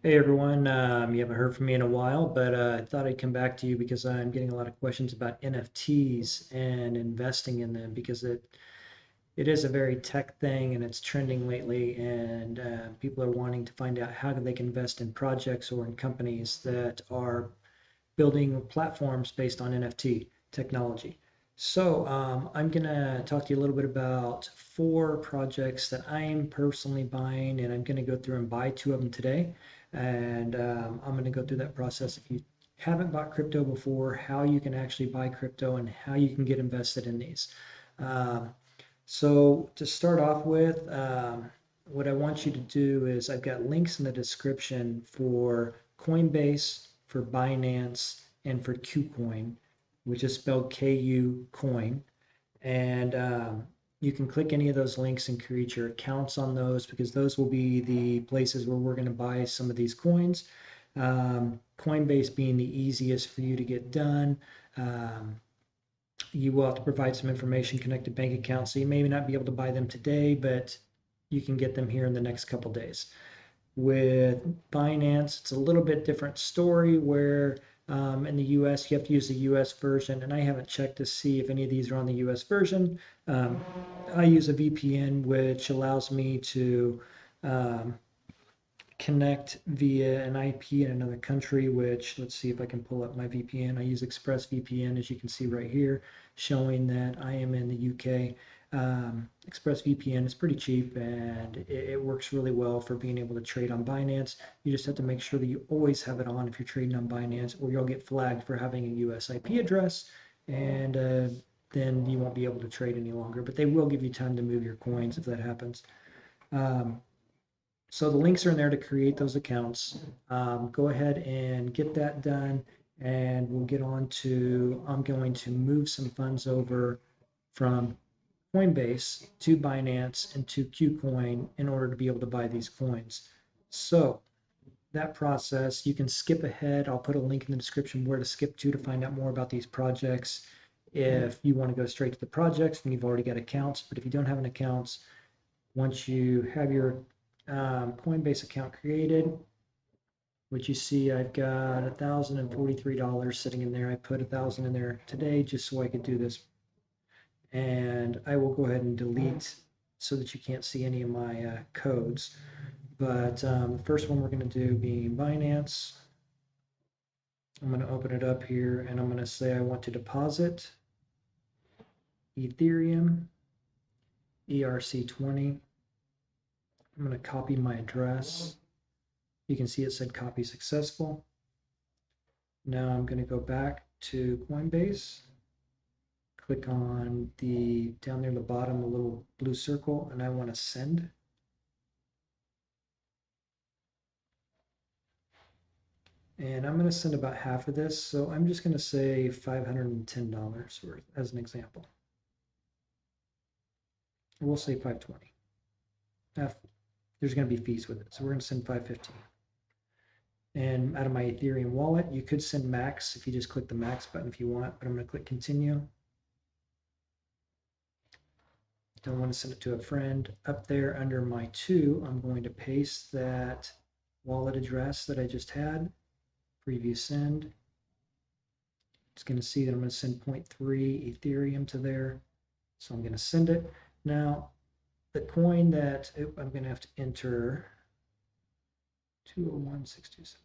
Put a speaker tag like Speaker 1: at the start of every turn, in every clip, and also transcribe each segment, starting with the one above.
Speaker 1: Hey everyone, you haven't heard from me in a while, but I thought I'd come back to you because I'm getting a lot of questions about NFTs and investing in them because it is a very tech thing and it's trending lately, and people are wanting to find out how they can invest in projects or in companies that are building platforms based on NFT technology. So I'm gonna talk to you a little bit about four projects that I'm personally buying, and I'm gonna go through and buy two of them today. And I'm gonna go through that process. If you haven't bought crypto before, how you can actually buy crypto and how you can get invested in these. Um, so to start off with, what I want you to do is I've got links in the description for Coinbase, for Binance, and for KUcoin, which is spelled KUcoin. And you can click any of those links and create your accounts on those because those will be the places where we're going to buy some of these coins. Coinbase being the easiest for you to get done. Um, you will have to provide some information, connected bank account. So you may not be able to buy them today, but you can get them here in the next couple days. With Binance, it's a little bit different story where in the US, you have to use the US version, and I haven't checked to see if any of these are on the US version. Um, I use a VPN, which allows me to um, connect via an IP in another country, which let's see if I can pull up my VPN. I use ExpressVPN, as you can see right here, showing that I am in the UK. ExpressVPN is pretty cheap and it works really well for being able to trade on Binance. You just have to make sure that you always have it on if you're trading on Binance, or you'll get flagged for having a US IP address, and then you won't be able to trade any longer. But they will give you time to move your coins if that happens. Um, so the links are in there to create those accounts. Go ahead and get that done, and we'll get on to, I'm going to move some funds over from Coinbase to Binance and to KuCoin in order to be able to buy these coins. So that process, you can skip ahead. I'll put a link in the description where to skip to find out more about these projects. If you want to go straight to the projects, then you've already got accounts. But if you don't have an account, once you have your Coinbase account created, which you see I've got $1,043 sitting in there. I put 1,000 in there today just so I could do this. And I will go ahead and delete so that you can't see any of my codes. But the first one we're going to do being Binance. I'm going to open it up here and I'm going to say I want to deposit Ethereum ERC20. I'm going to copy my address. You can see it said copy successful. Now I'm going to go back to Coinbase, click on the down there in the bottom, the little blue circle, and I want to send. And I'm going to send about half of this, so I'm just going to say $510 worth as an example. We'll say 520. There's going to be fees with it, so we're going to send 515. And out of my Ethereum wallet, you could send max if you just click the max button if you want, but I'm going to click continue. Don't want to send it to a friend. Up there under my two, I'm going to paste that wallet address that I just had. Preview send. It's going to see that I'm going to send 0.3 Ethereum to there. So I'm going to send it. Now, the coin that I'm going to have to enter 201,627.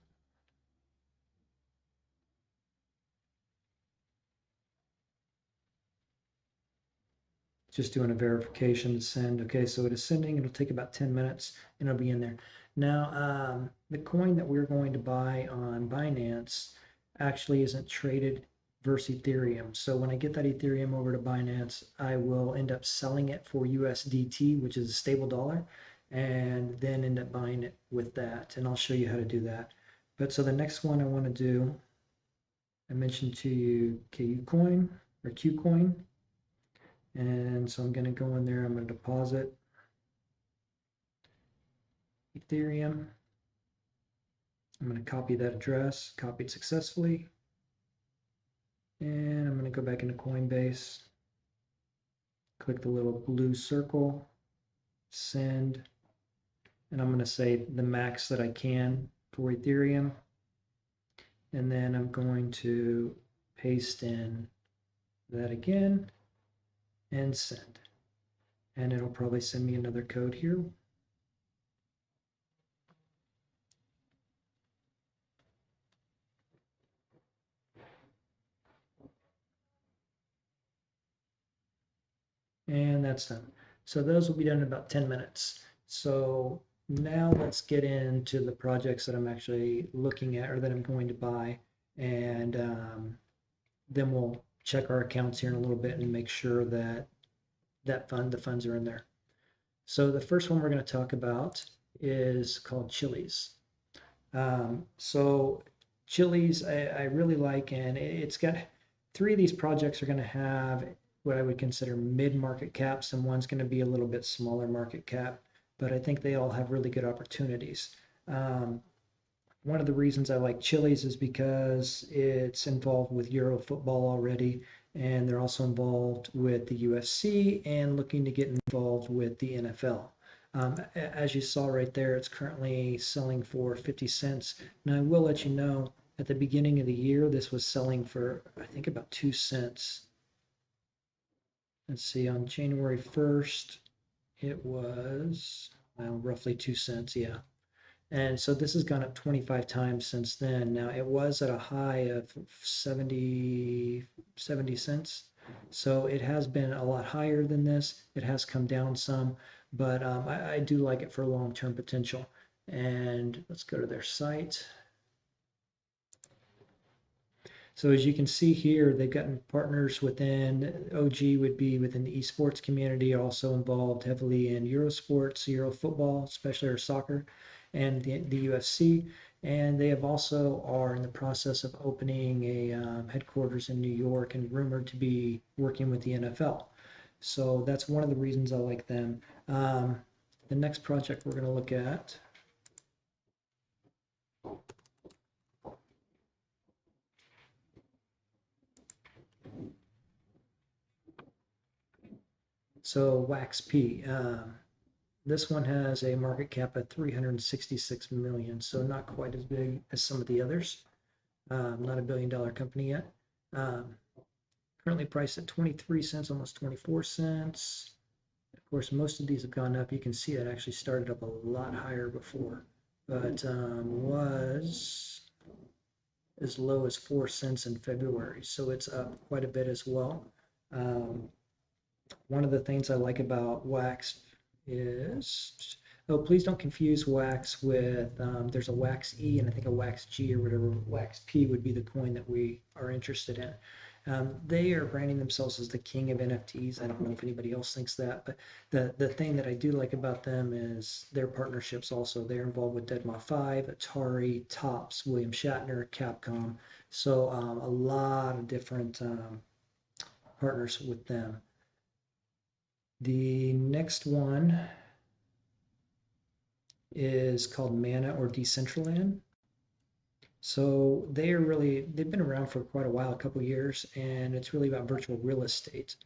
Speaker 1: Just doing a verification to send. Okay, so it is sending. It'll take about 10 minutes and it'll be in there. Now, the coin that we're going to buy on Binance actually isn't traded versus Ethereum. So when I get that Ethereum over to Binance, I will end up selling it for USDT, which is a stable dollar, and then end up buying it with that. And I'll show you how to do that. But so the next one I want to do, I mentioned to you KUcoin or KUcoin. And so I'm going to go in there, I'm going to deposit Ethereum. I'm going to copy that address, copied successfully. And I'm going to go back into Coinbase, click the little blue circle, send, and I'm going to say the max that I can for Ethereum. And then I'm going to paste in that again and send. And it'll probably send me another code here. And that's done. So those will be done in about 10 minutes. So now let's get into the projects that I'm actually looking at or that I'm going to buy. And then we'll check our accounts here in a little bit and make sure that the funds are in there. So the first one we're going to talk about is called Chili's. So Chili's I really like, and it's got three of these projects are going to have what I would consider mid-market caps, and one's going to be a little bit smaller market cap, but I think they all have really good opportunities. One of the reasons I like Chili's is because it's involved with Euro football already, and they're also involved with the UFC and looking to get involved with the NFL. As you saw right there, it's currently selling for 50 cents. Now, I will let you know, at the beginning of the year, this was selling for, I think, about 2 cents. Let's see, on January 1st, it was, well, roughly 2 cents, yeah. And so this has gone up 25 times since then. Now, it was at a high of 70 cents. So it has been a lot higher than this. It has come down some, but I do like it for long-term potential. And let's go to their site. So as you can see here, they've gotten partners within, OG would be within the esports community, also involved heavily in Eurosports, Euro football, especially or soccer, and the UFC. And they have also are in the process of opening a headquarters in New York and rumored to be working with the NFL. So that's one of the reasons I like them. The next project we're going to look at so WAXP. This one has a market cap of 366 million, so not quite as big as some of the others. Not a billion-dollar company yet. Currently priced at 23 cents, almost 24 cents. Of course, most of these have gone up. You can see it actually started up a lot higher before, but was as low as 4 cents in February, so it's up quite a bit as well. One of the things I like about WAXP is, oh, please don't confuse WAX with, there's a WAX-E and I think a WAX-G or whatever. WAX-P would be the coin that we are interested in. They are branding themselves as the king of NFTs. I don't know if anybody else thinks that, but the thing that I do like about them is their partnerships also. They're involved with Deadma5, Atari, Topps, William Shatner, Capcom. So a lot of different partners with them. The next one is called Mana or Decentraland. So they've been around for quite a while, a couple years, and it's really about virtual real estate.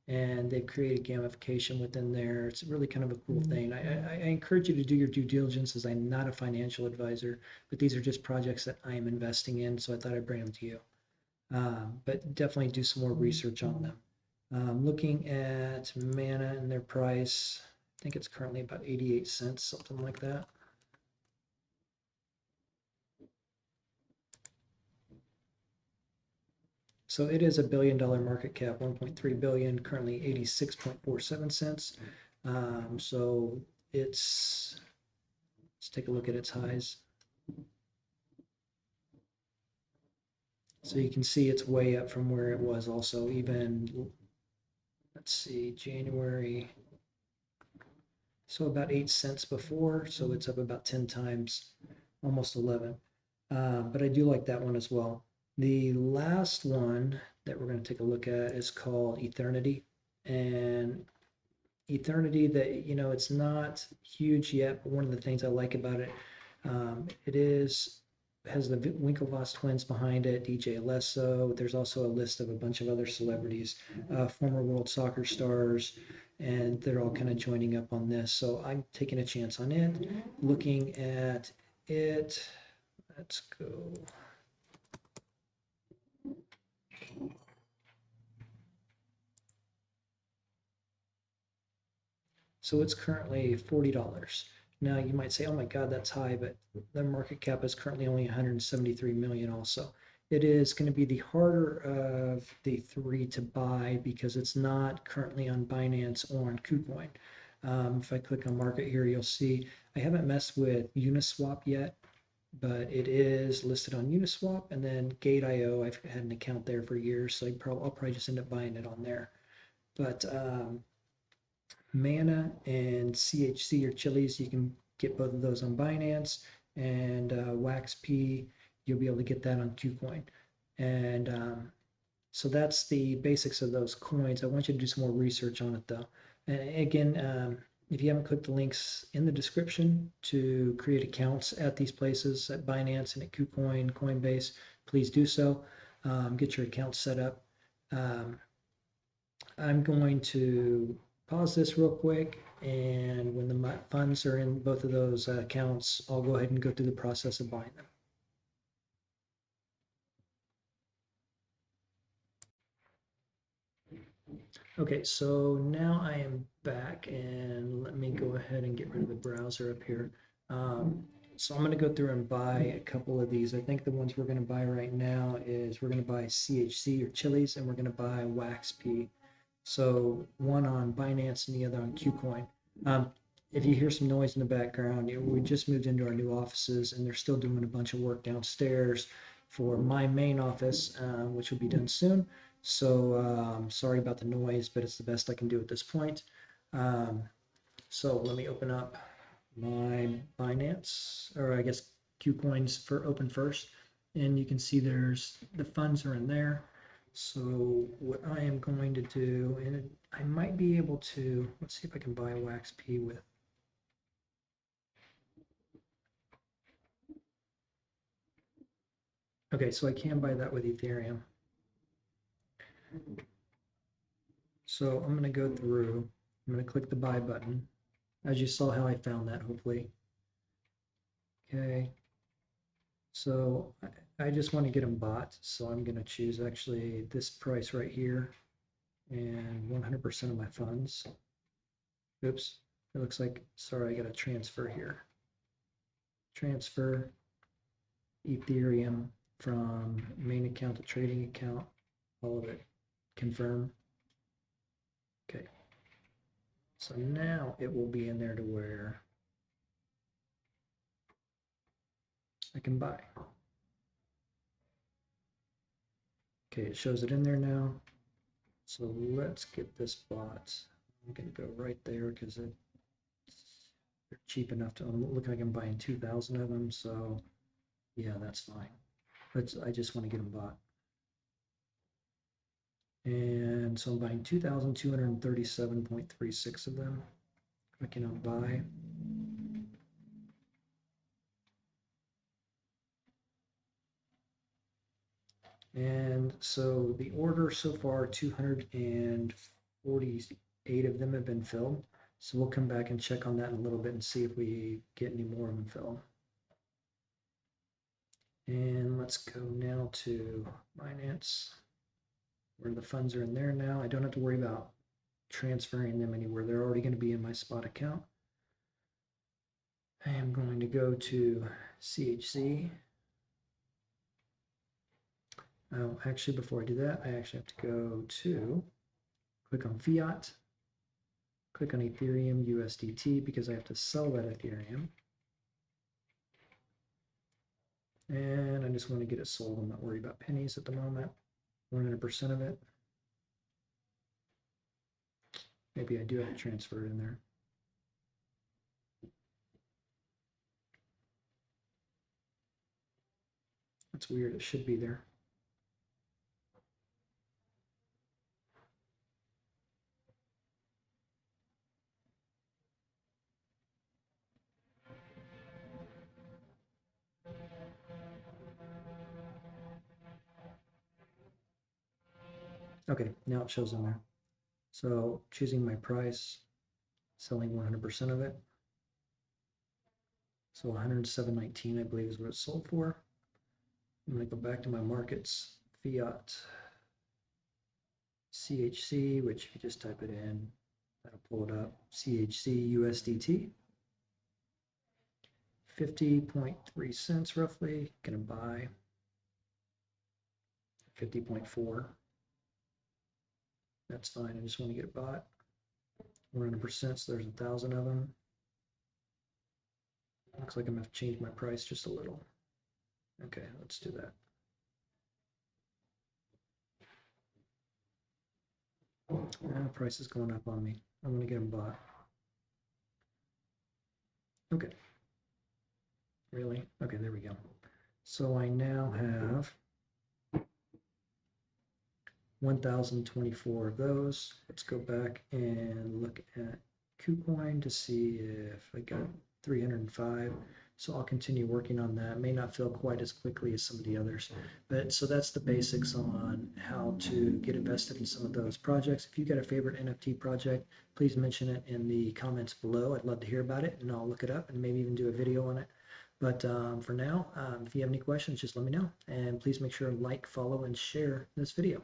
Speaker 1: And they've created gamification within there. It's really kind of a cool thing. I encourage you to do your due diligence, as I'm not a financial advisor, but these are just projects that I am investing in, so I thought I'd bring them to you. But definitely do some more research on them. Looking at Mana and their price, I think it's currently about 88 cents, something like that. So it is a $1 billion market cap, 1.3 billion, currently 86.47 cents. So let's take a look at its highs. So you can see it's way up from where it was also, even, let's see, January. So about 8 cents before, so it's up about 10 times, almost 11. But I do like that one as well. The last one that we're going to take a look at is called Eternity. And Eternity, that, you know, it's not huge yet, but one of the things I like about it, it has the Winklevoss twins behind it, DJ Alesso. There's also a list of a bunch of other celebrities, former world soccer stars, and they're all kind of joining up on this. So I'm taking a chance on it, looking at it. Let's go. So it's currently $40. Now you might say, oh my God, that's high, but the market cap is currently only 173 million also. It is going to be the harder of the three to buy because it's not currently on Binance or on KUcoin. If I click on market here, you'll see I haven't messed with Uniswap yet, but it is listed on Uniswap, and then Gate.io. I've had an account there for years, so I'll probably just end up buying it on there. But Mana and CHC or Chili's, you can get both of those on Binance, and WAXP, you'll be able to get that on KUcoin. And so that's the basics of those coins. I want you to do some more research on it though. And again, if you haven't clicked the links in the description to create accounts at these places, at Binance and at KuCoin, Coinbase, please do so. Get your account set up. I'm going to pause this real quick, and when the funds are in both of those accounts, I'll go ahead and go through the process of buying them. Okay, so now I am back, and let me go ahead and get rid of the browser up here. So I'm going to go through and buy a couple of these. I think the ones we're going to buy right now is we're going to buy CHC or Chili's, and we're going to buy WAXP. So one on Binance and the other on KuCoin. If you hear some noise in the background, we just moved into our new offices, and they're still doing a bunch of work downstairs for my main office, which will be done soon. So sorry about the noise, but it's the best I can do at this point. So let me open up my Binance, or I guess KuCoins for open first, and you can see there's the funds are in there. So what I am going to do, and I might be able to, let's see if I can buy WAXP with. Okay, so I can buy that with Ethereum. So I'm going to go through, I'm going to click the buy button. As you saw how I found that, hopefully. Okay. So I just want to get them bought. So I'm going to choose actually this price right here and 100% of my funds. Oops, it looks like, sorry, I got to transfer here. Transfer Ethereum from main account to trading account, all of it. Confirm. Okay. So now it will be in there to where I can buy. Okay, it shows it in there now. So let's get this bought. I'm gonna go right there because they're cheap enough to look like I'm buying 2,000 of them. So yeah, that's fine. I just want to get them bought. And so I'm buying 2,237.36 of them. Clicking on buy. And so the order so far, 248 of them have been filled. So we'll come back and check on that in a little bit and see if we get any more of them filled. And let's go now to Binance, where the funds are in there now. I don't have to worry about transferring them anywhere. They're already going to be in my spot account. I am going to go to CHC. Oh, actually, before I do that, I actually have to go to, click on Fiat, click on Ethereum USDT because I have to sell that Ethereum. And I just want to get it sold. I'm not worried about pennies at the moment. 100% of it. Maybe I do have to transfer it in there. That's weird. It should be there. Okay, now it shows in there. So choosing my price, selling 100% of it. So 107.19, I believe, is what it sold for. I'm going to go back to my markets, fiat, CHC, which if you just type it in, that'll pull it up. CHC USDT, 50.3 cents roughly. Gonna buy 50.4. That's fine. I just want to get it bought. We're in a percent, so there's 1,000 of them. Looks like I'm gonna have to change my price just a little. Okay, let's do that. Price is going up on me. I'm gonna get them bought. Okay. Really? Okay, there we go. So I now have 1,024 of those. Let's go back and look at KUcoin to see if I got 305. So I'll continue working on that. May not feel quite as quickly as some of the others, but so that's the basics on how to get invested in some of those projects. If you got a favorite NFT project, please mention it in the comments below. I'd love to hear about it, and I'll look it up and maybe even do a video on it. But for now, if you have any questions, just let me know. And please make sure to like, follow, and share this video.